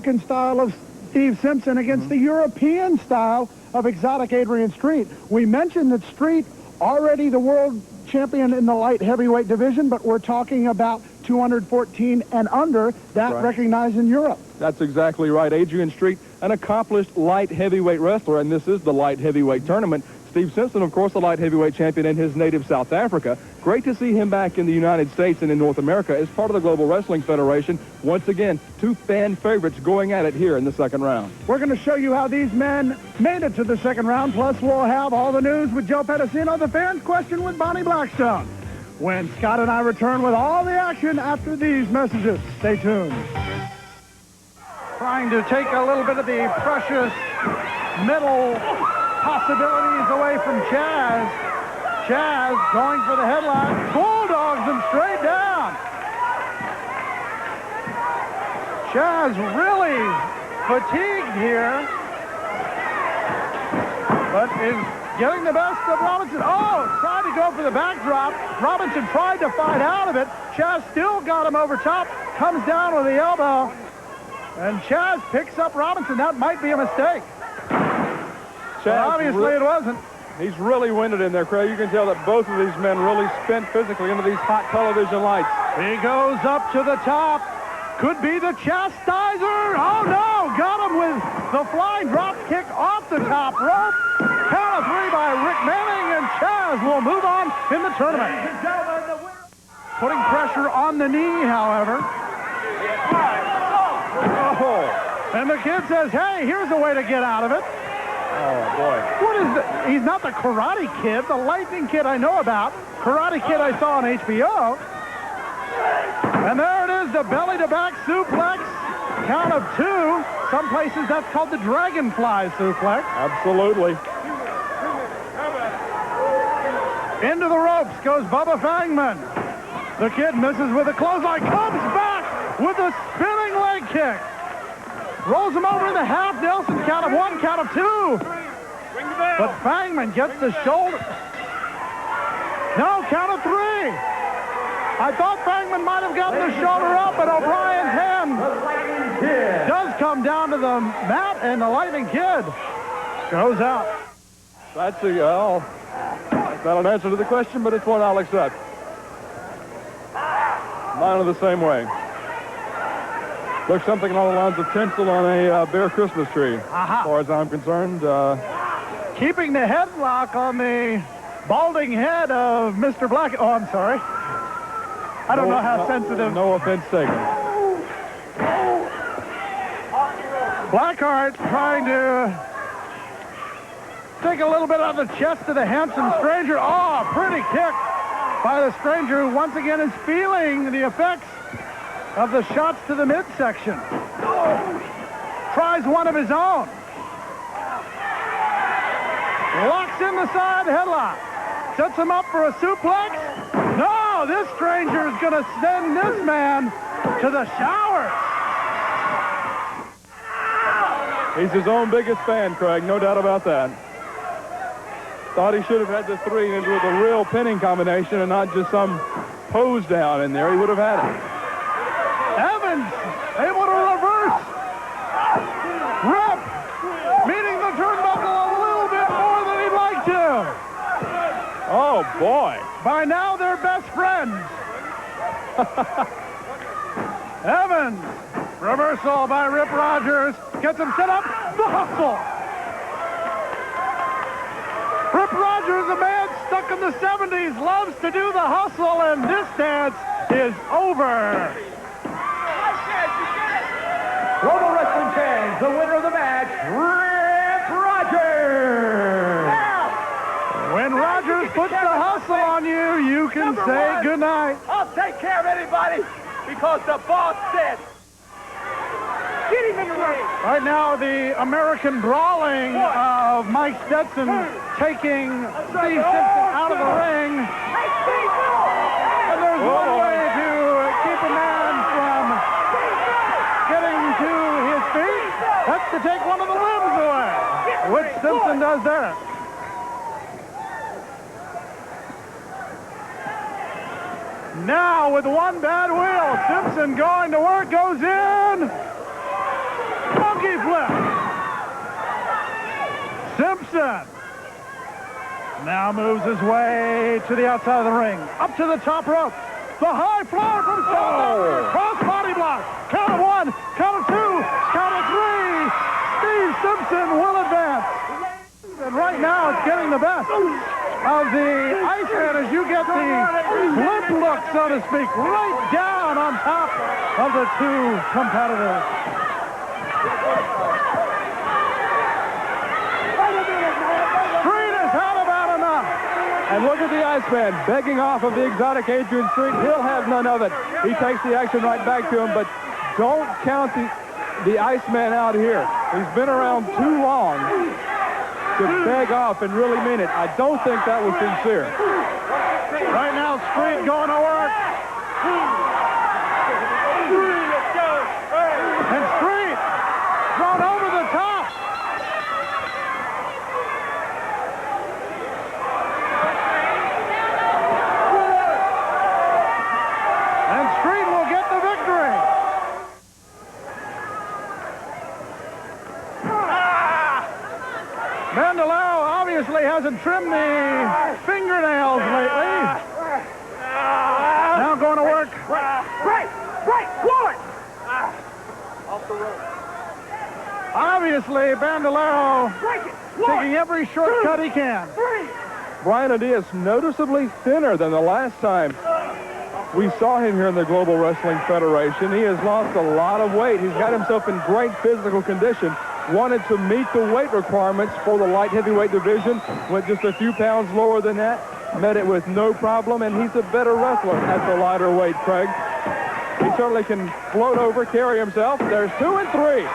American style of Steve Simpson against the European style of exotic Adrian Street. We mentioned that Street already the world champion in the light heavyweight division, but we're talking about 214 and under, that recognized in Europe. That's exactly right. Adrian Street, an accomplished light heavyweight wrestler, and this is the light heavyweight tournament. Steve Simpson, of course, the light heavyweight champion in his native South Africa. Great to see him back in the United States and in North America as part of the Global Wrestling Federation. Once again, two fan favorites going at it here in the second round. We're going to show you how these men made it to the second round, plus we'll have all the news with Joe Pedicino, the fans question with Bonnie Blackstone, when Scott and I return with all the action after these messages. Stay tuned. Trying to take a little bit of the precious middle possibilities away from Chaz. Chaz going for the headlock, bulldogs him straight down. Chaz really fatigued here, but is getting the best of Robinson. Oh, tried to go for the backdrop. Robinson tried to fight out of it. Chaz still got him over top, comes down with the elbow, and Chaz picks up Robinson. That might be a mistake. Well, obviously it wasn't. He's really winded in there, Craig. You can tell that both of these men really spent physically into these hot television lights. He goes up to the top. Could be the chastiser. Oh, no. Got him with the flying drop kick off the top rope. Count of three by Rick Manning, and Chaz will move on in the tournament. Putting pressure on the knee, however. Oh. And the kid says, hey, here's a way to get out of it. Oh, boy. What is that? He's not the Karate Kid, the Lightning Kid I know about. Karate Kid I saw on HBO. And there it is, the belly-to-back suplex. Count of two. Some places that's called the Dragonfly suplex. Absolutely. Into the ropes goes Bubba Fangman. The kid misses with a clothesline, comes back with a spinning leg kick. Rolls him over in the half Nelson, count of one, count of two. But Fangman gets the shoulder. No, count of three. I thought Fangman might have gotten the shoulder up, but O'Brien's hand does come down to the mat, and the Lightning Kid goes out. That's not an answer to the question, but it's one I'll accept. Mine are the same way. Looks something along the lines of tinsel on a bare Christmas tree, as far as I'm concerned. Keeping the headlock on the balding head of Mr. Black. Oh, I'm sorry. I don't know how sensitive. No offense taken. Blackheart trying to take a little bit out of the chest of the handsome stranger. Oh, pretty kick by the stranger, who once again is feeling the effects of the shots to the midsection. Tries one of his own. Locks in the side headlock. Sets him up for a suplex. No, this stranger is going to send this man to the showers. He's his own biggest fan, Craig, no doubt about that. Thought he should have had the three into the real pinning combination and not just some pose down in there. He would have had it. Evans able to reverse. Rip meeting the turnbuckle a little bit more than he'd like to. Oh, boy. By now, they're best friends. Evans. Reversal by Rip Rogers. Gets him set up. The hustle. Rip Rogers, a man stuck in the 70s, loves to do the hustle, and this dance is over. Global Wrestling fans, the winner of the match, Rip Rogers. When Rogers puts the hustle on you, you can say goodnight. I'll take care of anybody because the boss said. Get him in the ring. Right now, the American brawling of Mike Stetson taking Steve Simpson out of the ring. And there's one way to keep a man from getting to his feet. That's to take one of the limbs away, which Simpson does there. Now, with one bad wheel, Simpson going to work, goes in. Simpson now moves his way to the outside of the ring. Up to the top rope. The high flyer from South Africa. Cross body block. Count of 1, count of 2, count of 3. Steve Simpson will advance. And right now it's getting the best of the Iceman as you get the limp look, so to speak, right down on top of the two competitors. Street has had about enough. And look at the Iceman begging off of the exotic Adrian Street. He'll have none of it. He takes the action right back to him, but don't count the Iceman out here. He's been around too long to beg off and really mean it. I don't think that was sincere. Right now, Street going to work. And Street thrown over the top. And Street will get the victory. Bandolero obviously hasn't trimmed the fingernails lately. Now going to work. Right, forward! Off the rope. Obviously, Bandolero taking every shortcut he can. Brian Adias noticeably thinner than the last time we saw him here in the Global Wrestling Federation. He has lost a lot of weight. He's got himself in great physical condition. Wanted to meet the weight requirements for the light heavyweight division. Went just a few pounds lower than that. Met it with no problem, and he's a better wrestler at the lighter weight, Craig. He certainly can float over, carry himself. There's 2 and 3.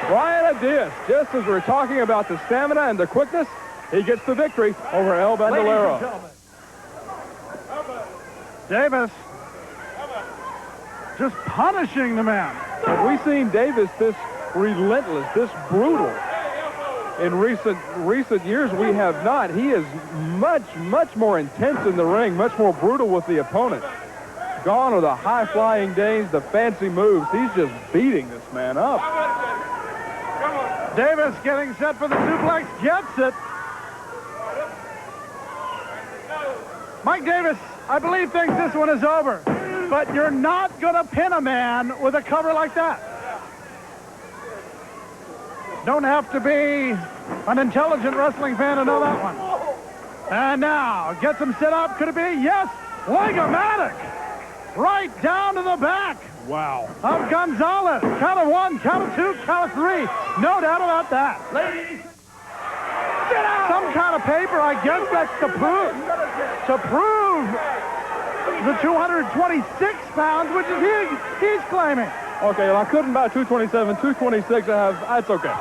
Brian Adias, just as we're talking about the stamina and the quickness, he gets the victory over El Bandolero. Davis just punishing the man. Have we seen Davis this relentless, this brutal? In recent years, we have not. He is much more intense in the ring, much more brutal with the opponent. Gone are the high-flying days, the fancy moves. He's just beating this man up. Davis getting set for the suplex, gets it. Mike Davis, I believe, thinks this one is over. But you're not going to pin a man with a cover like that. Don't have to be an intelligent wrestling fan to know that one. And now, gets him set up. Could it be? Yes. Legomatic. Right down to the back. Wow. Of Gonzalez. Count of 1, count of 2, count of 3. No doubt about that. Ladies, Some kind of paper, I guess that's to prove the 226 pounds, which is he's claiming. Okay, well, I couldn't buy 227, 226. That's okay.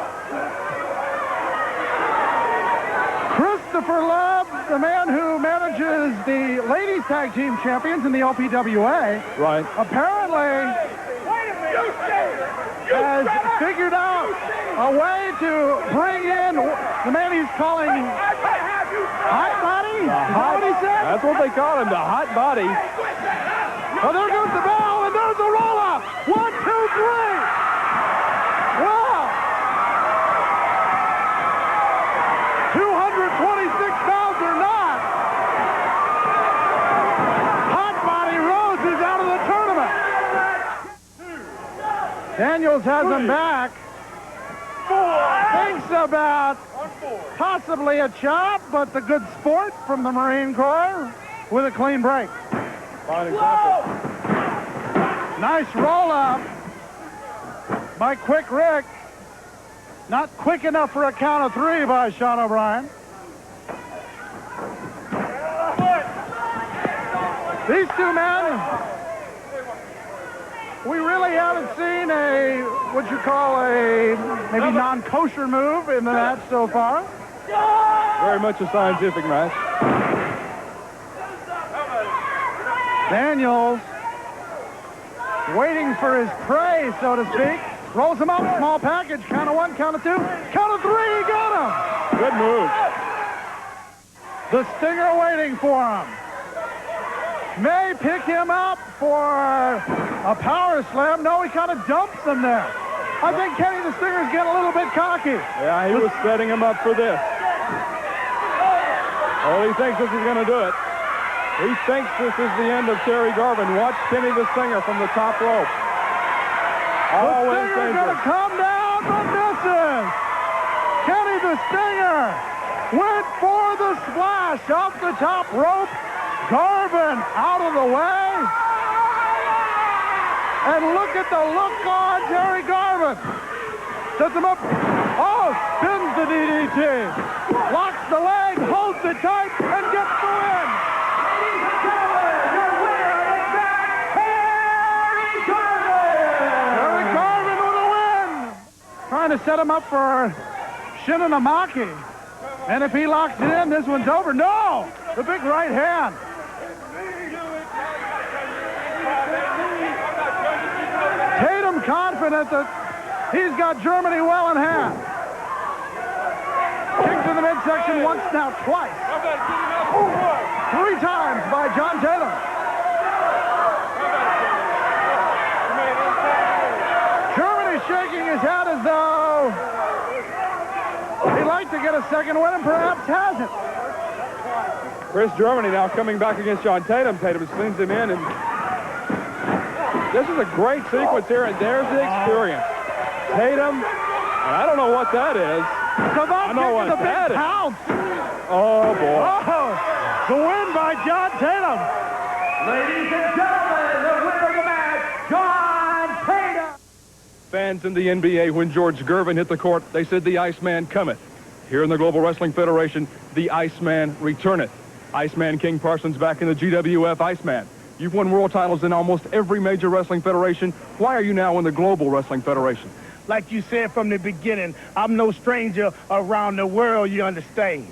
Christopher Love, the man who manages the ladies tag team champions in the LPWA, Right. apparently has figured out a way to bring in the man he's calling Hot Body. Is that what he said? That's what they call him, the Hot Body. Oh, there goes the bell, and there's the roll-up. 1, 2, 3. Wow. 226 pounds or not, Hot Body Rose is out of the tournament. Daniels has him back. Thinks about possibly a chop, but the good sport from the Marine Corps with a clean break. Fine example. Nice roll-up by Quick Rick. Not quick enough for a count of 3 by Sean O'Brien. These two men, we really haven't seen what you call a maybe non-kosher move in the match so far. Very much a scientific match. Daniels waiting for his prey, so to speak. Rolls him up, small package, count of 1, count of 2, count of 3, he got him. Good move. The Stinger waiting for him. May pick him up for a power slam. No, he kind of dumps him there. I think Kenny the Stinger's getting a little bit cocky. Yeah, he was setting him up for this. Oh, he thinks this is going to do it. He thinks this is the end of Terry Garvin. Watch Kenny the Stinger from the top rope. Always the Stinger's going to come down, but misses. Kenny the Stinger went for the splash off the top rope. Garvin out of the way. And look at the look on Terry Garvin. Sets him up. Oh, spins the DDT. Locks the leg, holds it tight, and gets the win. Ladies and gentlemen, your winner is Terry Garvin. Terry Garvin with a win. Trying to set him up for Shinonamaki. And if he locks it in, this one's over. No! The big right hand. Tatum confident that he's got Germany well in hand. Kick to the midsection once, now twice. 3 times by John Tatum. Germany shaking his head as though he'd like to get a second win and perhaps has it. Chris Germany now coming back against John Tatum. Tatum spins him in, and this is a great sequence here, and there's the experience. Tatum, and I don't know what that is. I know what that is. Pounce. Oh, boy. Oh, the win by John Tatum. Ladies and gentlemen, the winner of the match, John Tatum. Fans in the NBA, when George Gervin hit the court, they said the Iceman cometh. Here in the Global Wrestling Federation, the Iceman returneth. Iceman King Parsons back in the GWF Iceman. You've won world titles in almost every major wrestling federation. Why are you now in the Global Wrestling Federation? Like you said from the beginning, I'm no stranger around the world, you understand.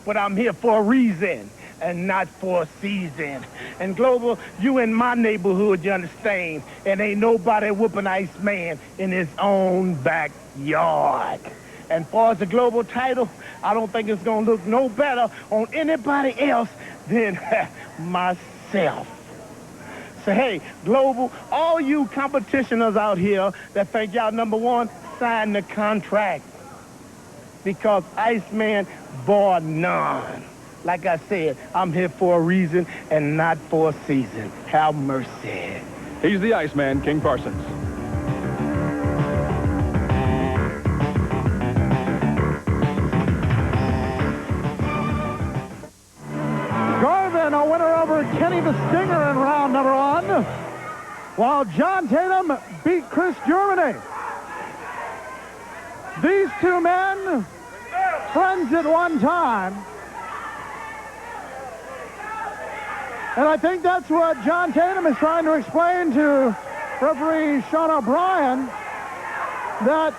But I'm here for a reason and not for a season. And Global, you in my neighborhood, you understand. And ain't nobody whooping Iceman in his own backyard. And far as the Global title, I don't think it's going to look no better on anybody else than myself. So, hey, Global, all you competitioners out here that think y'all number one, sign the contract. Because Iceman bore none. Like I said, I'm here for a reason and not for a season. Have mercy. He's the Iceman, King Parsons. Garvin, a winner over Kenny the Stinger in round number 1, while John Tatum beat Chris Germany. These two men, friends at one time. And I think that's what John Tatum is trying to explain to referee Sean O'Brien, that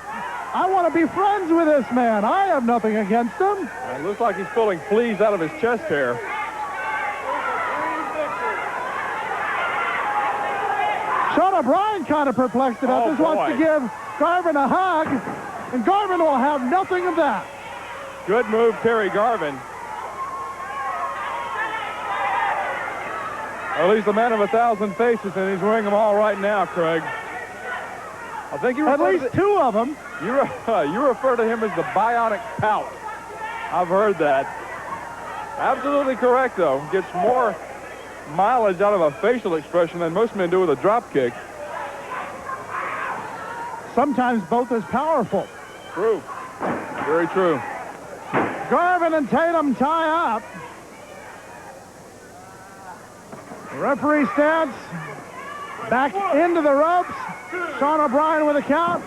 I want to be friends with this man. I have nothing against him. It looks like he's pulling fleas out of his chest hair. Sean O'Brien kind of perplexed about Oh, this, wants boy. to give Garvin a hug, and Garvin will have nothing of that. Good move, Terry Garvin. Well, he's the man of 1,000 faces, and he's wearing them all right now, Craig. I think you At refer least 2 of them. you refer to him as the bionic pout. I've heard that. Absolutely correct, though. Gets more mileage out of a facial expression than most men do with a drop kick. Sometimes both as powerful. True. Very true. Garvin and Tatum tie up. Referee stance. Back into the ropes. Sean O'Brien with a count.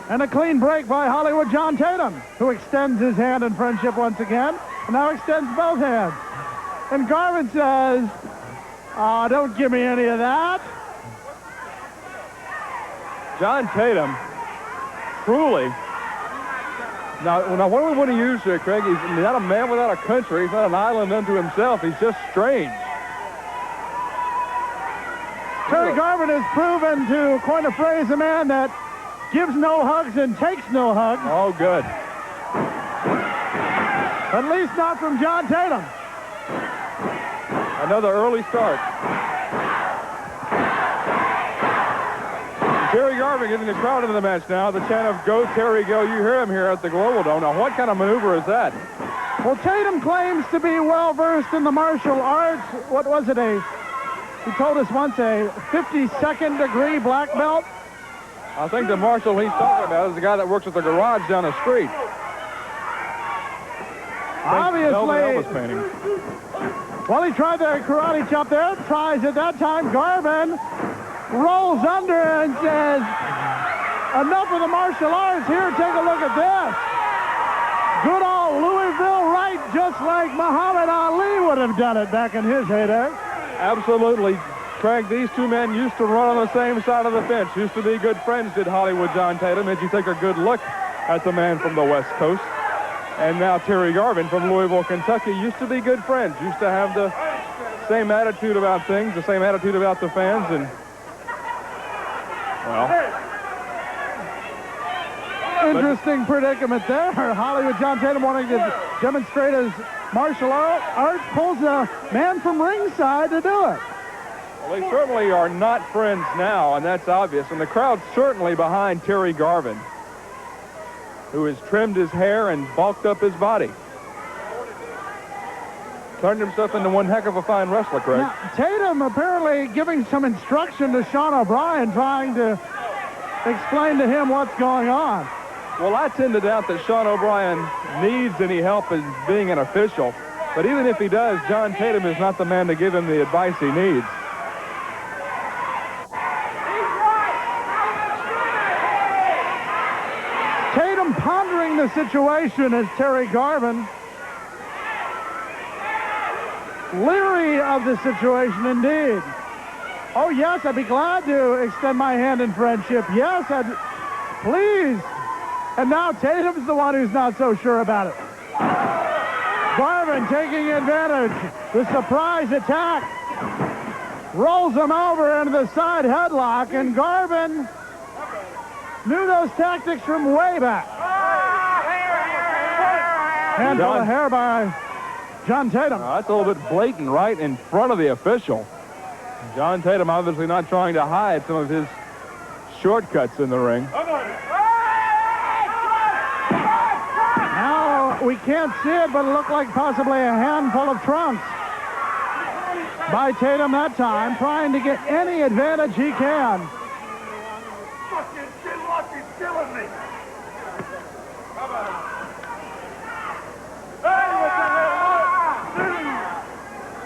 And a clean break by Hollywood John Tatum, who extends his hand in friendship once again. And now extends both hands. And Garvin says, "Oh, don't give me any of that." John Tatum, truly. Now what do we want to use here, Craig? He's not a man without a country. He's not an island unto himself. He's just strange. Terry Garvin has proven, to coin a phrase, a man that gives no hugs and takes no hugs. Oh, good. At least not from John Tatum. Another early start. Terry Garvin getting the crowd into the match now. The chant of "Go Terry, go!" You hear him here at the Global Dome. Now, what kind of maneuver is that? Well, Tatum claims to be well-versed in the martial arts. What was it, he told us once, a 52nd degree black belt? I think the marshal he's talking about is the guy that works at the garage down the street. Obviously. Well, he tried the karate chop there. Tries at that time. Garvin rolls under and says, enough of the martial arts. Here, take a look at this. Good old Louisville right, just like Muhammad Ali would have done it back in his heyday. Absolutely. Craig, these two men used to run on the same side of the fence. Used to be good friends, did Hollywood John Tatum, as you take a good look at the man from the West Coast. And now Terry Garvin from Louisville, Kentucky, used to be good friends. Used to have the same attitude about things, the same attitude about the fans, and, well... Interesting predicament there. Hollywood John Tatum wanting to demonstrate his martial arts, pulls a man from ringside to do it. Well, they certainly are not friends now, and that's obvious. And the crowd's certainly behind Terry Garvin, who has trimmed his hair and bulked up his body. Turned himself into one heck of a fine wrestler, Craig. Now, Tatum apparently giving some instruction to Sean O'Brien, trying to explain to him what's going on. Well, I tend to doubt that Sean O'Brien needs any help in being an official. But even if he does, John Tatum is not the man to give him the advice he needs. Tatum pondering the situation as Terry Garvin, leery of the situation indeed. Oh, yes, I'd be glad to extend my hand in friendship. Yes, please. And now Tatum's the one who's not so sure about it. Garvin taking advantage. The surprise attack. Rolls him over into the side headlock, and Garvin knew those tactics from way back. Handful of hair by John Tatum. That's a little bit blatant right in front of the official. John Tatum obviously not trying to hide some of his shortcuts in the ring. Now, we can't see it, but it looked like possibly a handful of trunks by Tatum that time, trying to get any advantage he can.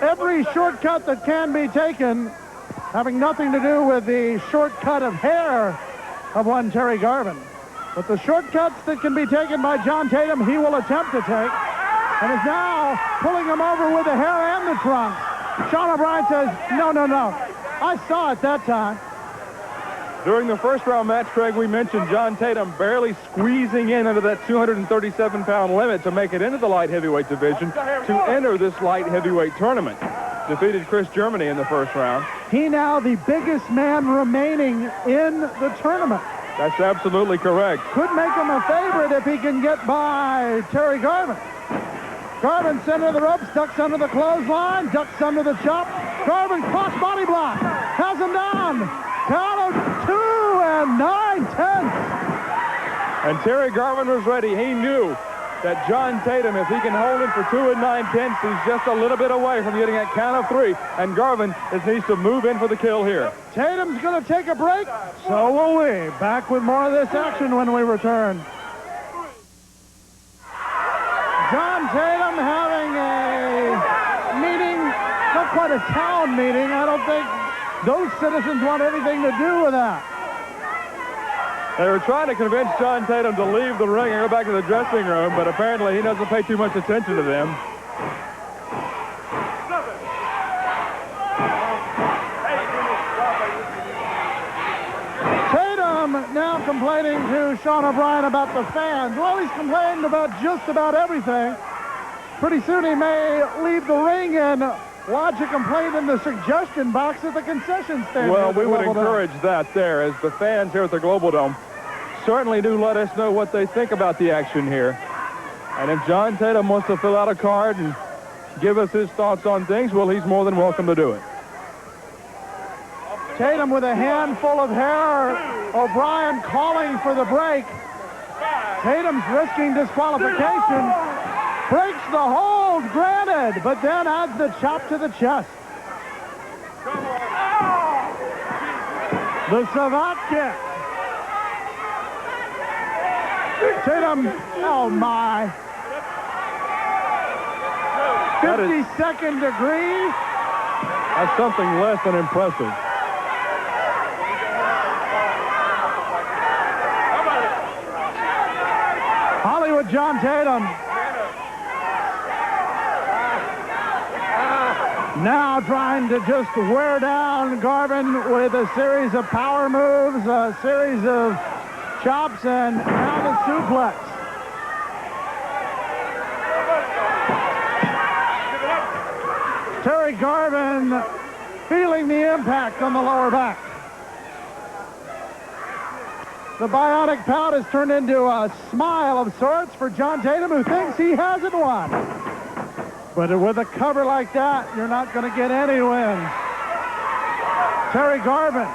Every shortcut that can be taken, having nothing to do with the shortcut of hair of one Terry Garvin. But the shortcuts that can be taken by John Tatum, he will attempt to take, and is now pulling him over with the hair and the trunks. Sean O'Brien says, no, no, no. I saw it that time. During the first round match, Craig, we mentioned John Tatum barely squeezing in under that 237-pound limit to make it into the light heavyweight division to enter this light heavyweight tournament. Defeated Chris Germany in the first round. He now the biggest man remaining in the tournament. That's absolutely correct. Could make him a favorite if he can get by Terry Garvin. Garvin center the ropes, ducks under the clothesline, ducks under the chop. Garvin cross body block, has him down. Count of 2 and 9/10. And Terry Garvin was ready. He knew that John Tatum, if he can hold him for 2 and 9/10, he's just a little bit away from getting that count of 3. And Garvin needs to move in for the kill here. Tatum's going to take a break. So will we. Back with more of this action when we return. John Tatum having a meeting, not quite a town meeting. I don't think those citizens want anything to do with that. They were trying to convince John Tatum to leave the ring and go back to the dressing room, but apparently he doesn't pay too much attention to them. Tatum now complaining to Sean O'Brien about the fans. Well, he's complaining about just about everything. Pretty soon he may leave the ring and lodge a complaint in the suggestion box at the concession stand. Well, we would encourage that there, as the fans here at the Global Dome certainly do let us know what they think about the action here. And if John Tatum wants to fill out a card and give us his thoughts on things, well, he's more than welcome to do it. Tatum with a handful of hair. O'Brien calling for the break. Tatum's risking disqualification. Breaks the hold, granted, but then adds the chop to the chest. The savate kick. Tatum, oh my. 52nd degree. That's something less than impressive. Hollywood John Tatum. Now trying to just wear down Garvin with a series of power moves, a series of chops, and now the suplex. Terry Garvin feeling the impact on the lower back. The bionic pout has turned into a smile of sorts for John Tatum, who thinks he hasn't won. But with a cover like that, you're not going to get any wins. Terry Garvin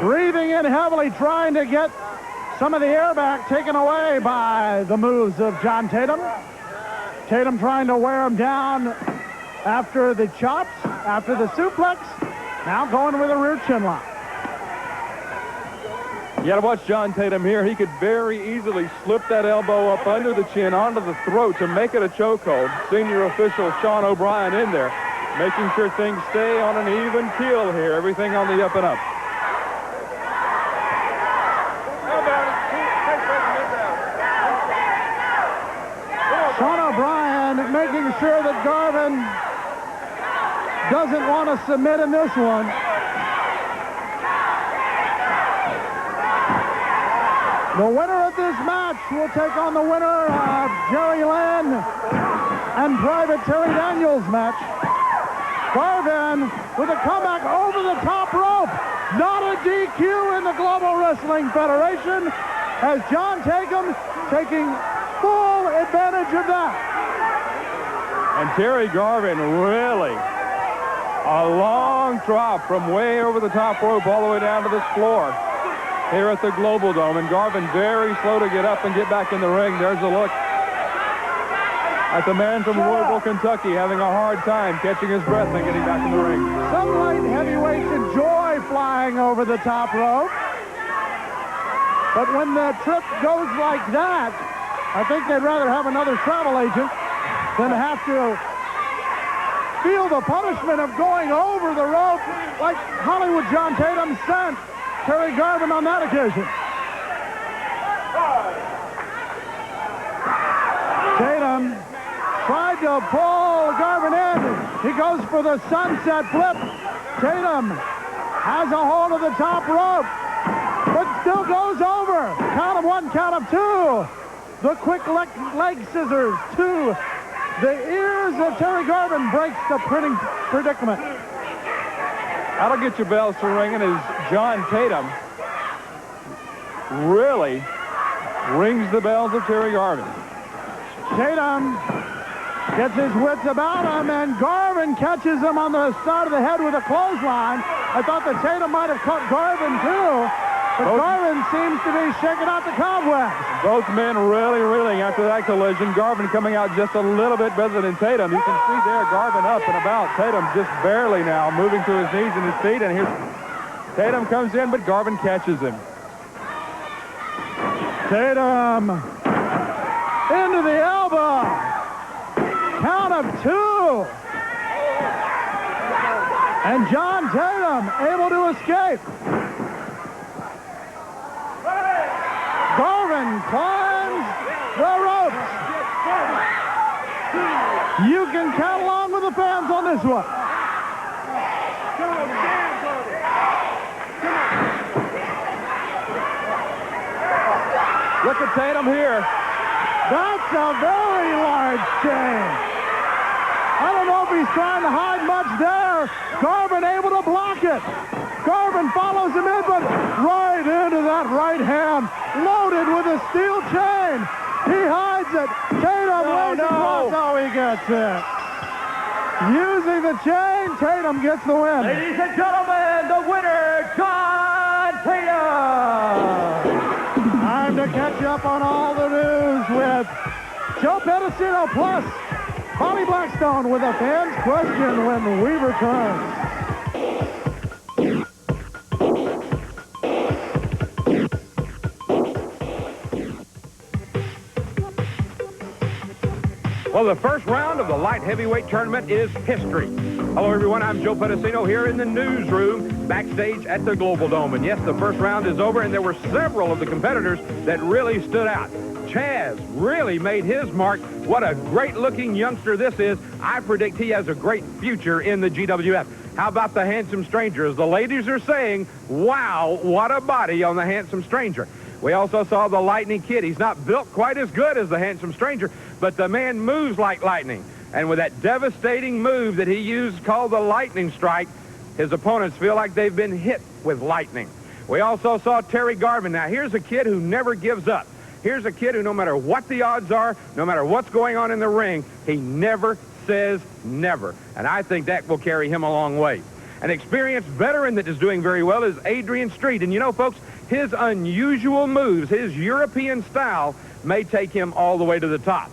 breathing in heavily, trying to get some of the air back taken away by the moves of John Tatum. Tatum trying to wear him down after the chops, after the suplex. Now going with a rear chin lock. You got to watch John Tatum here. He could very easily slip that elbow up under the chin, onto the throat to make it a chokehold. Senior official Sean O'Brien in there, making sure things stay on an even keel here. Everything on the up and up. Sean O'Brien making sure that Garvin doesn't want to submit in this one. The winner of this match will take on the winner of Jerry Lynn and Private Terry Daniels match. Garvin with a comeback over the top rope. Not a DQ in the Global Wrestling Federation, as John Tatum taking full advantage of that. And Terry Garvin really a long drop from way over the top rope all the way down to this floor here at the Global Dome, and Garvin very slow to get up and get back in the ring. There's a look at the man from Louisville, Kentucky, having a hard time catching his breath and getting back in the ring. Some light heavyweights enjoy flying over the top rope, but when the trip goes like that, I think they'd rather have another travel agent than have to feel the punishment of going over the rope like Hollywood John Tatum sent Terry Garvin on that occasion. Tatum tried to pull Garvin in. He goes for the sunset flip. Tatum has a hold of the top rope, but still goes over. Count of one, count of two. The quick leg scissors to the ears of Terry Garvin breaks the predicament. That'll get your bells to ringing as John Tatum really rings the bells of Terry Garvin. Tatum gets his wits about him, and Garvin catches him on the side of the head with a clothesline. I thought that Tatum might have caught Garvin too, but Garvin seems to be shaking out the cobwebs. Both men really reeling after that collision. Garvin coming out just a little bit better than Tatum. You can see there Garvin up and about. Tatum just barely now moving to his knees and his feet, and here's Tatum comes in, but Garvin catches him. Tatum into the elbow. Count of two. And John Tatum able to escape. Garvin climbs the ropes. You can count along with the fans on this one. Look at Tatum here. That's a very large chain. I don't know if he's trying to hide much there. Garvin able to block it. Garvin follows him in, but right into that right hand, loaded with a steel chain. He hides it. Tatum lays across. Oh, he gets it. Using the chain, Tatum gets the win. Ladies and gentlemen, the winner, John Tatum. Time to catch up on all the news with Joe Pedicino plus Bobby Blackstone with a fan's question when we return. Well, the first round of the light heavyweight tournament is history. Hello, everyone. I'm Joe Pedicino here in the newsroom backstage at the Global Dome. And yes, the first round is over, and there were several of the competitors that really stood out. Chaz really made his mark. What a great-looking youngster this is. I predict he has a great future in the GWF. How about the handsome stranger? As the ladies are saying, wow, what a body on the handsome stranger. We also saw the Lightning Kid. He's not built quite as good as the handsome stranger, but the man moves like lightning. And with that devastating move that he used called the lightning strike, his opponents feel like they've been hit with lightning. We also saw Terry Garvin. Now, here's a kid who never gives up. Here's a kid who, no matter what the odds are, no matter what's going on in the ring, he never says never. And I think that will carry him a long way. An experienced veteran that is doing very well is Adrian Street. And you know, folks, his unusual moves, his European style, may take him all the way to the top.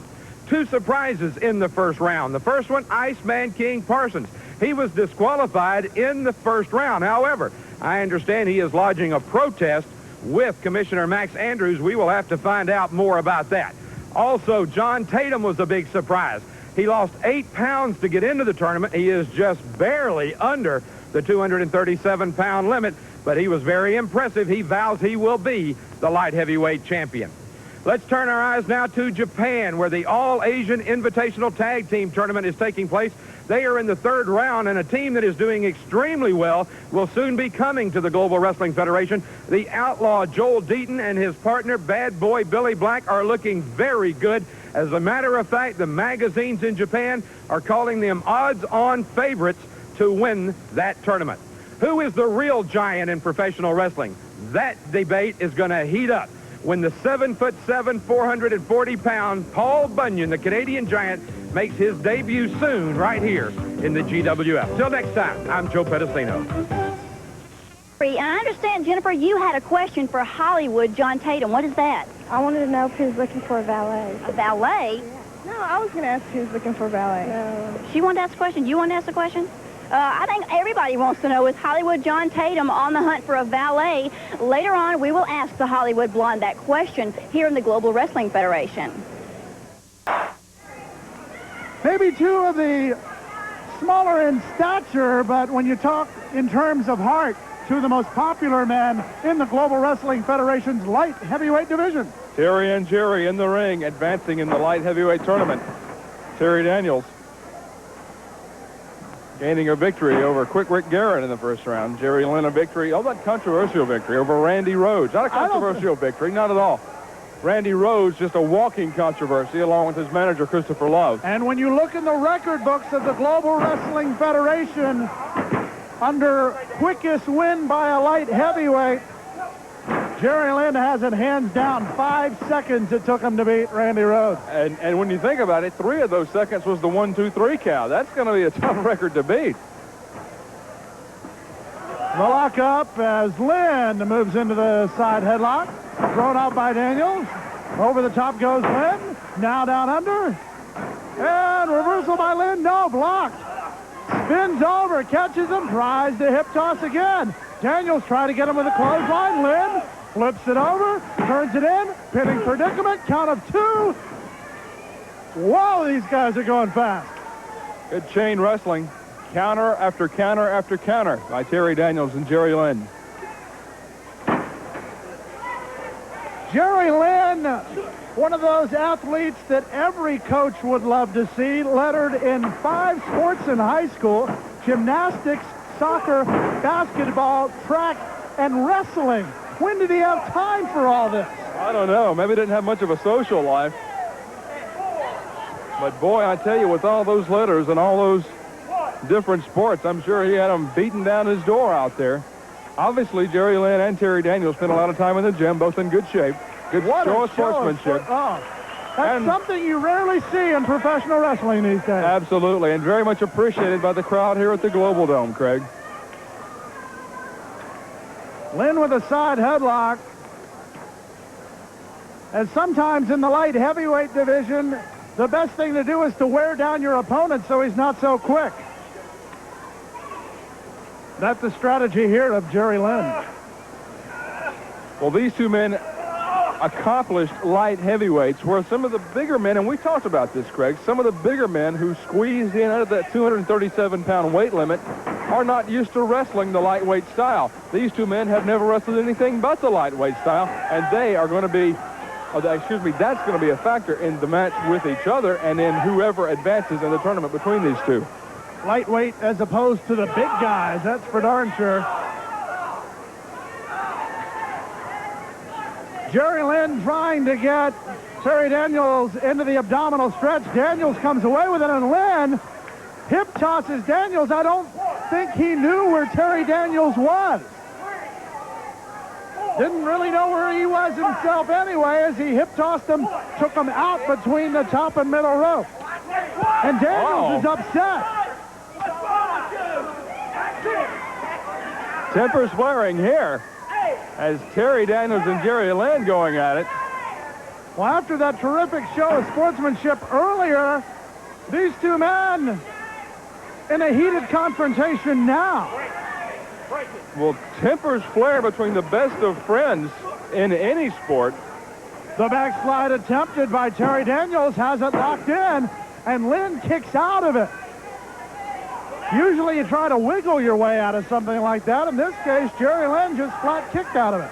Two surprises in the first round. The first one, Iceman King Parsons. He was disqualified in the first round. However, I understand he is lodging a protest with Commissioner Max Andrews. We will have to find out more about that. Also, John Tatum was a big surprise. He lost 8 pounds to get into the tournament. He is just barely under the 237-pound limit, but he was very impressive. He vows he will be the light heavyweight champion. Let's turn our eyes now to Japan, where the All-Asian Invitational Tag Team Tournament is taking place. They are in the third round, and a team that is doing extremely well will soon be coming to the Global Wrestling Federation. The Outlaw Joel Deaton and his partner, Bad Boy Billy Black, are looking very good. As a matter of fact, the magazines in Japan are calling them odds-on favorites to win that tournament. Who is the real giant in professional wrestling? That debate is going to heat up when the 7'7", 440-pound Paul Bunyan, the Canadian giant, makes his debut soon right here in the GWF. Till next time, I'm Joe Pedicino. And I understand, Jennifer, you had a question for Hollywood John Tatum. What is that? I wanted to know if he was looking for a valet. A valet? No, I was going to ask if he was looking for a valet. No. She wanted to ask a question. You want to ask a question? I think everybody wants to know, is Hollywood John Tatum on the hunt for a valet? Later on, we will ask the Hollywood Blonde that question here in the Global Wrestling Federation. Maybe two of the smaller in stature, but when you talk in terms of heart, two of the most popular men in the Global Wrestling Federation's light heavyweight division. Terry and Jerry in the ring, advancing in the light heavyweight tournament. Terry Daniels gaining a victory over Quick Rick Garrett in the first round. Jerry Lynn a victory, oh, that controversial victory over Randy Rhodes. Not a controversial victory, not at all. Randy Rhodes, just a walking controversy, along with his manager, Christopher Love. And when you look in the record books of the Global Wrestling Federation, under quickest win by a light heavyweight, Jerry Lynn has it hands down. 5 seconds it took him to beat Randy Rhodes. And when you think about it, 3 of those seconds was the 1-2-3 count. That's going to be a tough record to beat. The lockup as Lynn moves into the side headlock. Thrown out by Daniels. Over the top goes Lynn. Now down under. And reversal by Lynn. No, blocked. Spins over, catches him, tries to hip toss again. Daniels trying to get him with a clothesline. Lynn flips it over, turns it in, pinning predicament, count of 2. Whoa, these guys are going fast. Good chain wrestling. Counter after counter after counter by Terry Daniels and Jerry Lynn. Jerry Lynn, one of those athletes that every coach would love to see, lettered in 5 sports in high school: gymnastics, soccer, basketball, track, and wrestling. When did he have time for all this? I don't know. Maybe he didn't have much of a social life. But boy, I tell you, with all those letters and all those different sports, I'm sure he had them beating down his door out there. Obviously, Jerry Lynn and Terry Daniels spent a lot of time in the gym, both in good shape. Good show of sportsmanship. That's something you rarely see in professional wrestling these days. Absolutely, and very much appreciated by the crowd here at the Global Dome, Craig. Lynn with a side headlock. And sometimes in the light heavyweight division, the best thing to do is to wear down your opponent so he's not so quick. That's the strategy here of Jerry Lynn. Well, these two men accomplished light heavyweights, where some of the bigger men, and we talked about this, Craig, some of the bigger men who squeezed in out of that 237-pound weight limit are not used to wrestling the lightweight style. These two men have never wrestled anything but the lightweight style, and they are going to be, that's going to be a factor in the match with each other and in whoever advances in the tournament between these two. Lightweight as opposed to the big guys, that's for darn sure. Jerry Lynn trying to get Terry Daniels into the abdominal stretch. Daniels comes away with it, and Lynn hip tosses Daniels. I don't think he knew where Terry Daniels was. Didn't really know where he was himself anyway, as he hip tossed him, took him out between the top and middle rope. And Daniels is upset. Tempers flaring here as Terry Daniels and Jerry Lynn going at it. Well, after that terrific show of sportsmanship earlier, these two men in a heated confrontation now. Well, tempers flare between the best of friends in any sport. The backslide attempted by Terry Daniels has it locked in, and Lynn kicks out of it. Usually you try to wiggle your way out of something like that. In this case, Jerry Lynn just flat kicked out of it.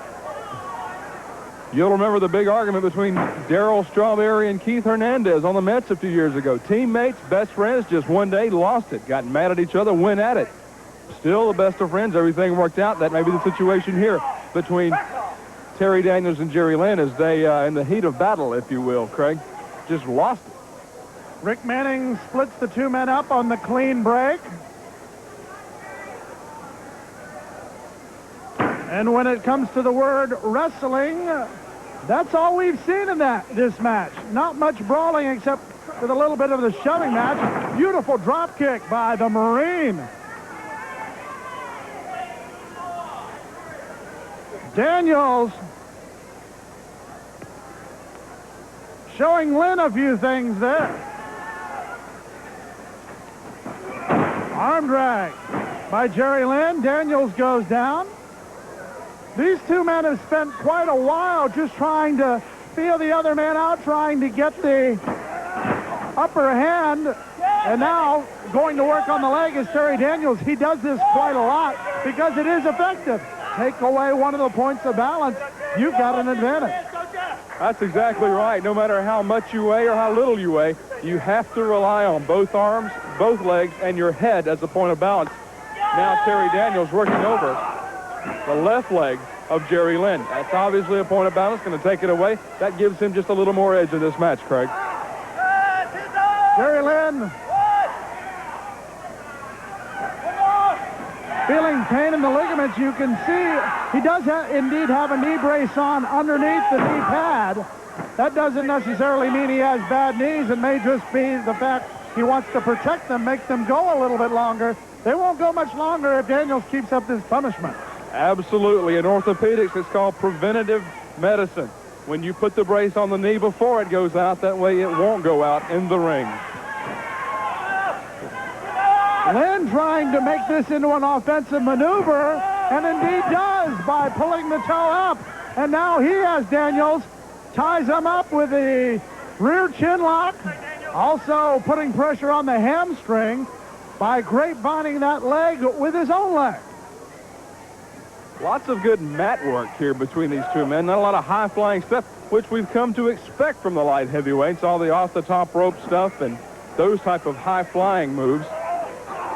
You'll remember the big argument between Darryl Strawberry and Keith Hernandez on the Mets a few years ago. Teammates, best friends, just one day lost it, got mad at each other, went at it. Still the best of friends, everything worked out. That may be the situation here between Terry Daniels and Jerry Lynn as they, in the heat of battle, if you will, Craig, just lost it. Rick Manning splits the two men up on the clean break. And when it comes to the word wrestling, that's all we've seen in this match. Not much brawling except with a little bit of the shoving match. Beautiful drop kick by the Marine. Daniels showing Lynn a few things there. Arm drag by Jerry Lynn. Daniels goes down. These two men have spent quite a while just trying to feel the other man out, trying to get the upper hand, and now going to work on the leg is Terry Daniels. He does this quite a lot because it is effective. Take away one of the points of balance, you've got an advantage. That's exactly right. No matter how much you weigh or how little you weigh, you have to rely on both arms, both legs, and your head as a point of balance. Now Terry Daniels working over the left leg of Jerry Lynn. That's obviously a point of balance, going to take it away. That gives him just a little more edge in this match, Craig. Jerry Lynn feeling pain in the ligaments. You can see he does indeed have a knee brace on underneath the knee pad. That doesn't necessarily mean he has bad knees. It may just be the fact he wants to protect them, make them go a little bit longer. They won't go much longer if Daniels keeps up this punishment. Absolutely. In orthopedics, it's called preventative medicine. When you put the brace on the knee before it goes out, that way it won't go out in the ring. Lynn trying to make this into an offensive maneuver, and indeed does by pulling the toe up. And now he has Daniels, ties him up with the rear chin lock, also putting pressure on the hamstring by grapevining that leg with his own leg. Lots of good mat work here between these two men. Not a lot of high-flying stuff, which we've come to expect from the light heavyweights, all the off-the-top rope stuff and those type of high-flying moves.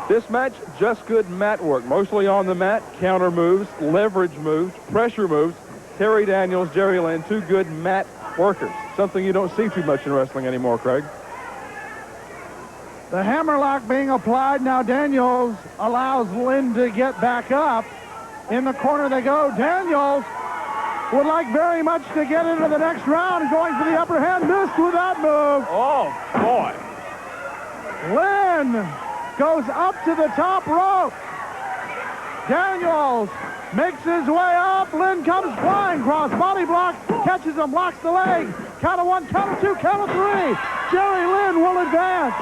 This match, just good mat work, mostly on the mat, counter moves, leverage moves, pressure moves. Terry Daniels, Jerry Lynn, two good mat workers, something you don't see too much in wrestling anymore, Craig. The hammerlock being applied. Now Daniels allows Lynn to get back up. In the corner they go. Daniels would like very much to get into the next round, going for the upper hand, missed with that move. Oh, boy. Lynn goes up to the top rope. Daniels makes his way up. Lynn comes flying, cross body block, catches him, locks the leg. Count of 1, count of 2, count of 3. Jerry Lynn will advance.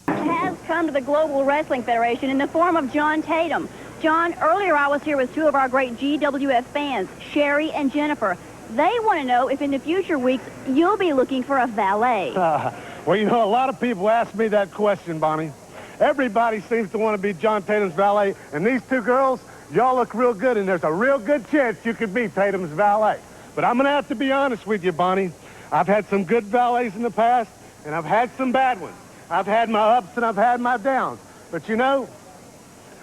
Has come to the Global Wrestling Federation in the form of John Tatum. John, earlier I was here with two of our great GWF fans, Sherry and Jennifer. They want to know if in the future weeks you'll be looking for a valet. Well, you know, a lot of people ask me that question, Bonnie. Everybody seems to want to be John Tatum's valet, and these two girls, y'all look real good, and there's a real good chance you could be Tatum's valet. But I'm going to have to be honest with you, Bonnie. I've had some good valets in the past, and I've had some bad ones. I've had my ups and I've had my downs. But, you know,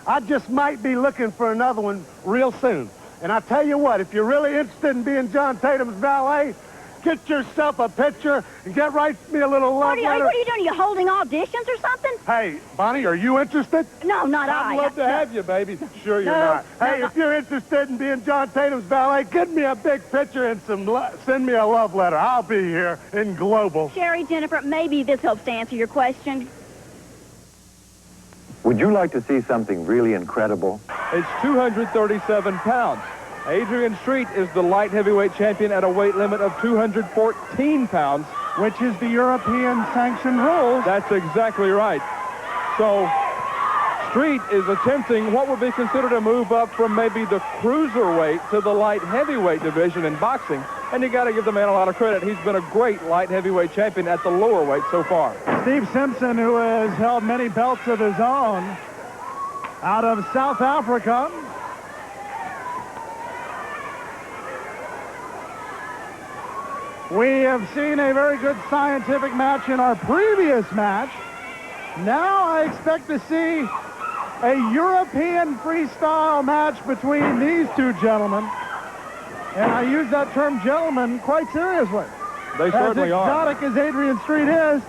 I just might be looking for another one real soon. And I tell you what, if you're really interested in being John Tatum's valet, get yourself a picture and get write me a little love letter. What are you doing? Are you holding auditions or something? Hey, Bonnie, are you interested? No, not I'd I. love to have you, baby. Sure you're No, not. Hey, no. if you're interested in being John Tatum's valet, get me a big picture and send me a love letter. I'll be here in Global. Sherry, Jennifer, maybe this helps to answer your question. Would you like to see something really incredible? It's 237 pounds. Adrian Street is the light heavyweight champion at a weight limit of 214 pounds. Which is the European sanctioned rules. That's exactly right. So Street is attempting what would be considered a move up from maybe the cruiserweight to the light heavyweight division in boxing. And you got to give the man a lot of credit. He's been a great light heavyweight champion at the lower weight so far. Steve Simpson, who has held many belts of his own out of South Africa. We have seen a very good scientific match in our previous match. Now I expect to see a European freestyle match between these two gentlemen. And I use that term gentleman quite seriously. They certainly are. As exotic as Adrian Street is,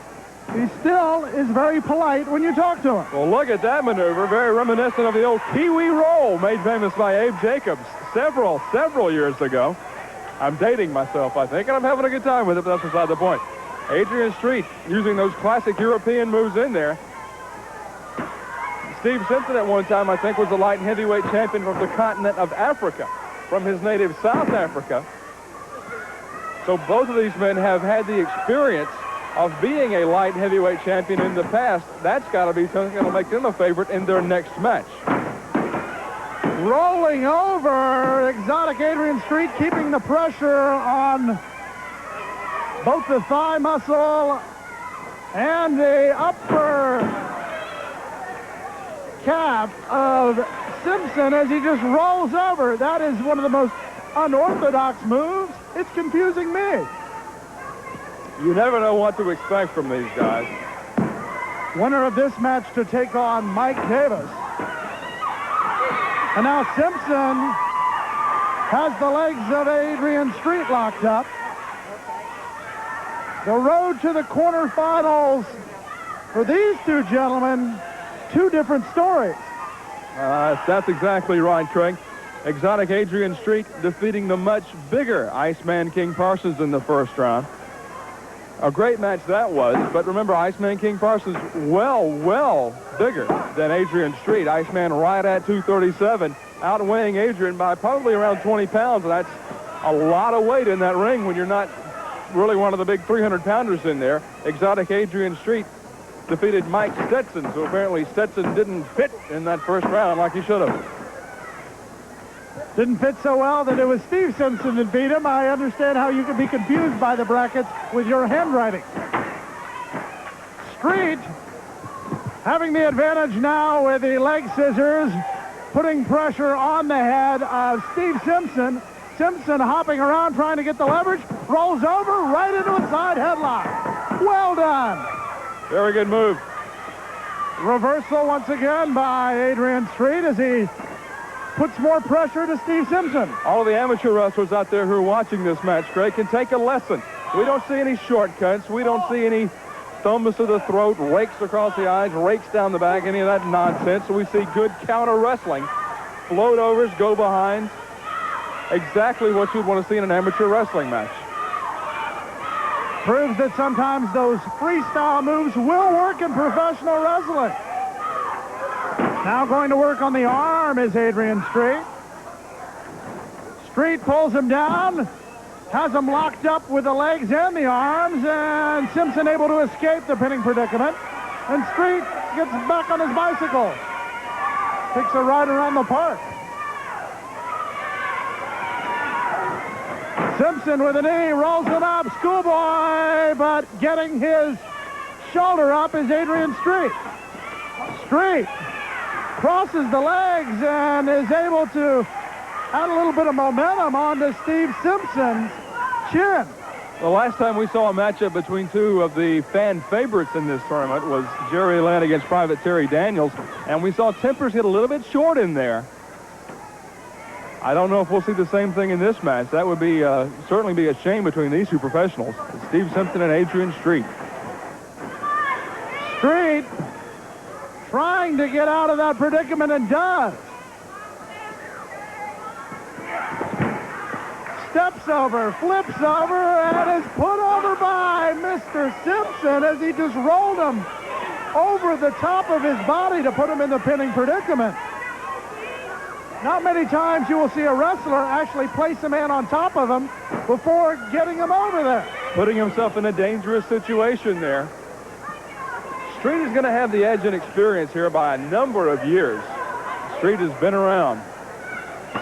he still is very polite when you talk to him. Well, look at that maneuver. Very reminiscent of the old Kiwi roll made famous by Abe Jacobs several years ago. I'm dating myself, I think, and I'm having a good time with it, but that's beside the point. Adrian Street using those classic European moves in there. Steve Simpson at one time, I think, was the light and heavyweight champion from the continent of Africa, from his native South Africa. So both of these men have had the experience of being a light heavyweight champion in the past. That's got to be something that'll make them a favorite in their next match. Rolling over, exotic Adrian Street keeping the pressure on both the thigh muscle and the upper calf of Simpson as he just rolls over. That is one of the most unorthodox moves. It's confusing me. You never know what to expect from these guys. Winner of this match to take on Mike Davis. And now Simpson has the legs of Adrian Street locked up. The road to the quarterfinals for these two gentlemen, two different stories. That's exactly right, Craig. Exotic Adrian Street defeating the much bigger Iceman King Parsons in the first round. A great match that was, but remember, Iceman King Parsons well bigger than Adrian Street. Iceman right at 237, outweighing Adrian by probably around 20 pounds, and that's a lot of weight in that ring when you're not really one of the big 300-pounders in there. Exotic Adrian Street defeated Mike Stetson, so apparently Stetson didn't fit in that first round like he should have. Didn't fit so well that it was Steve Simpson that beat him. I understand how you could be confused by the brackets with your handwriting. Street having the advantage now with the leg scissors, putting pressure on the head of Steve Simpson. Simpson hopping around trying to get the leverage, rolls over right into a side headlock. Well done. Very good move. Reversal once again by Adrian Street as he puts more pressure to Steve Simpson. All of the amateur wrestlers out there who are watching this match, Craig, can take a lesson. We don't see any shortcuts. We don't see any thumbs to the throat, rakes across the eyes, rakes down the back, any of that nonsense. So we see good counter wrestling. Float overs, go behinds. Exactly what you'd want to see in an amateur wrestling match. Proves that sometimes those freestyle moves will work in professional wrestling. Now going to work on the arm is Adrian Street. Street pulls him down, has him locked up with the legs and the arms, and Simpson able to escape the pinning predicament. And Street gets back on his bicycle. Takes a ride around the park. Simpson with a knee, rolls him up, schoolboy, but getting his shoulder up is Adrian Street. Street crosses the legs and is able to add a little bit of momentum onto Steve Simpson's chin. The last time we saw a matchup between two of the fan favorites in this tournament was Jerry Lynn against Private Terry Daniels, and we saw tempers get a little bit short in there. I don't know if we'll see the same thing in this match. That would be certainly be a shame between these two professionals, Steve Simpson and Adrian Street. Street trying to get out of that predicament and does. Steps over, flips over, and is put over by Mr. Simpson as he just rolled him over the top of his body to put him in the pinning predicament. Not many times you will see a wrestler actually place a man on top of him before getting him over there. Putting himself in a dangerous situation there. Street is going to have the edge in experience here by a number of years. Street has been around.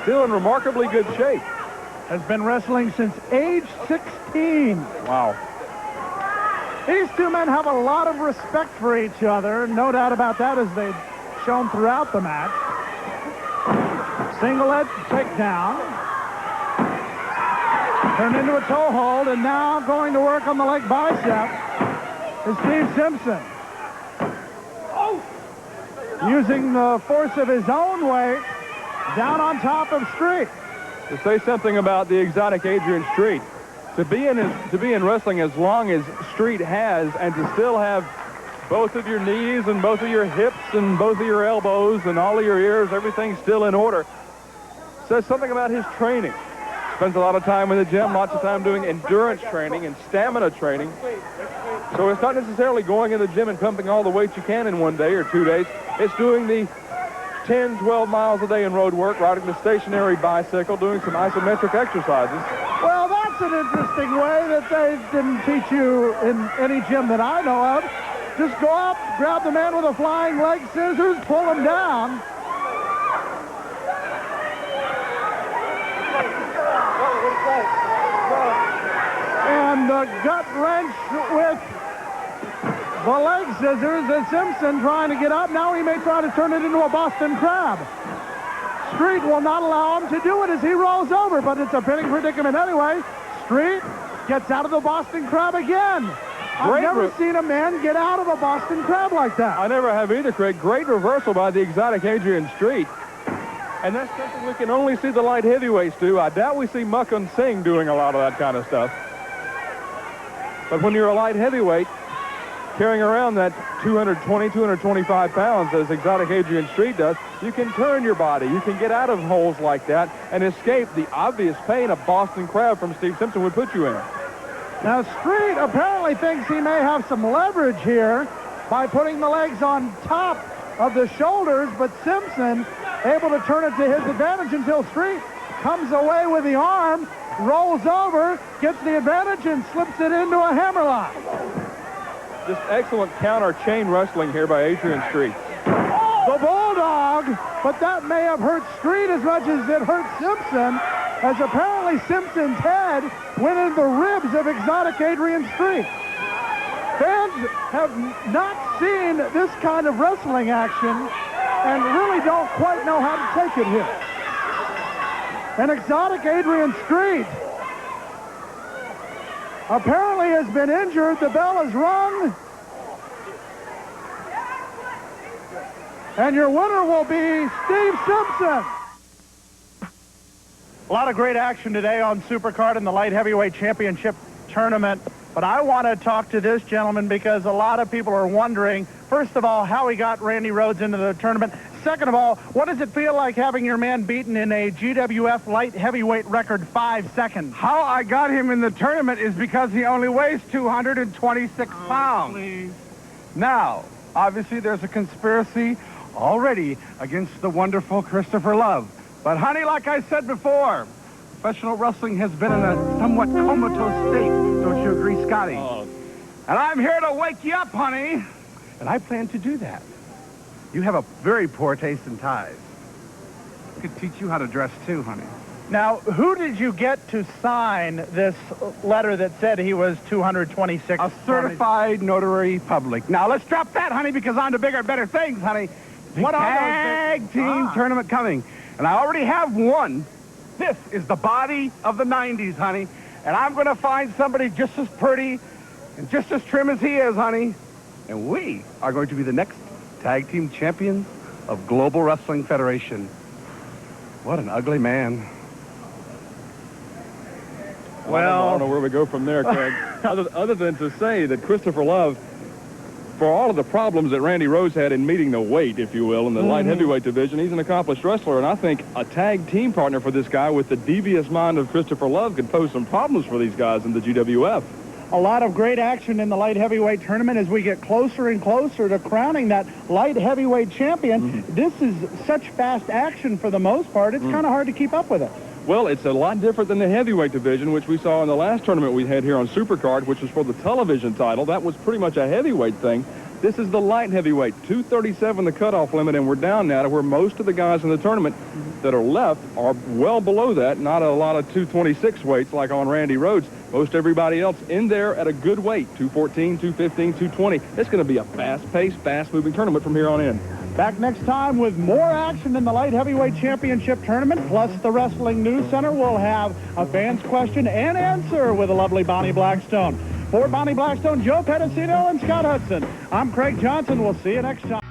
Still in remarkably good shape. Has been wrestling since age 16. Wow. These two men have a lot of respect for each other. No doubt about that, as they've shown throughout the match. Single leg takedown. Turned into a toe hold, and now going to work on the leg bicep is Steve Simpson. Using the force of his own weight down on top of Street. To say something about the exotic Adrian Street, to be in wrestling as long as Street has, and to still have both of your knees and both of your hips and both of your elbows and all of your ears, everything still in order, says something about his training. Spends a lot of time in the gym, lots of time doing endurance training and stamina training. So it's not necessarily going in the gym and pumping all the weight you can in 1 day or 2 days. It's doing the 10, 12 miles a day in road work, riding the stationary bicycle, doing some isometric exercises. Well, that's an interesting way that they didn't teach you in any gym that I know of. Just go up, grab the man with a flying leg scissors, pull him down. And the gut wrench with the leg scissors as Simpson trying to get up. Now he may try to turn it into a Boston Crab. Street will not allow him to do it as he rolls over, but it's a pinning predicament anyway. Street gets out of the Boston Crab again. I've never seen a man get out of a Boston Crab like that. I never have either, Craig. Great reversal by the exotic Adrian Street. And that's something we can only see the light heavyweights do. I doubt we see Mukund Singh doing a lot of that kind of stuff. But when you're a light heavyweight, carrying around that 220, 225 pounds, as exotic Adrian Street does, you can turn your body. You can get out of holes like that and escape the obvious pain a Boston Crab from Steve Simpson would put you in. Now, Street apparently thinks he may have some leverage here by putting the legs on top of the shoulders, but Simpson able to turn it to his advantage until Street comes away with the arm, rolls over, gets the advantage, and slips it into a hammerlock. Just excellent counter chain wrestling here by Adrian Street. The Bulldog, but that may have hurt Street as much as it hurt Simpson, as apparently Simpson's head went into the ribs of exotic Adrian Street. Fans have not seen this kind of wrestling action and really don't quite know how to take it here. And exotic Adrian Street apparently has been injured. The bell is rung. And your winner will be Steve Simpson. A lot of great action today on Supercard in the light heavyweight championship tournament. But I want to talk to this gentleman because a lot of people are wondering, first of all, how he got Randy Rhoads into the tournament. Second of all, what does it feel like having your man beaten in a GWF light heavyweight record 5 seconds? How I got him in the tournament is because he only weighs 226 pounds. Please. Now, obviously there's a conspiracy already against the wonderful Christopher Love. But honey, like I said before, professional wrestling has been in a somewhat comatose state. Don't you agree, Scotty? Oh. And I'm here to wake you up, honey. And I plan to do that. You have a very poor taste in ties. I could teach you how to dress too, honey. Now, who did you get to sign this letter that said he was 226? A certified notary public. Now, let's drop that, honey, because on to bigger and better things, honey. What are those tag team tournament coming? And I already have one. This is the body of the 90s, honey. And I'm going to find somebody just as pretty and just as trim as he is, honey. And we are going to be the next tag team champions of Global Wrestling Federation. What an ugly man. Well, I don't know where we go from there, Craig. other than to say that Christopher Love, for all of the problems that Randy Rhoads had in meeting the weight, if you will, in the light heavyweight division, he's an accomplished wrestler, and I think a tag team partner for this guy with the devious mind of Christopher Love could pose some problems for these guys in the GWF. A lot of great action in the light heavyweight tournament as we get closer and closer to crowning that light heavyweight champion. This is such fast action for the most part, it's kind of hard to keep up with it. Well, it's a lot different than the heavyweight division, which we saw in the last tournament we had here on Supercard, which was for the television title. That was pretty much a heavyweight thing. This is the light heavyweight, 237 the cutoff limit, and we're down now to where most of the guys in the tournament that are left are well below that, not a lot of 226 weights like on Randy Rhoads. Most everybody else in there at a good weight, 214, 215, 220. It's going to be a fast-paced, fast-moving tournament from here on in. Back next time with more action in the light heavyweight championship tournament, plus the Wrestling News Center. We'll have a fans question and answer with the lovely Bonnie Blackstone. For Bonnie Blackstone, Joe Pedicino, and Scott Hudson, I'm Craig Johnson. We'll see you next time.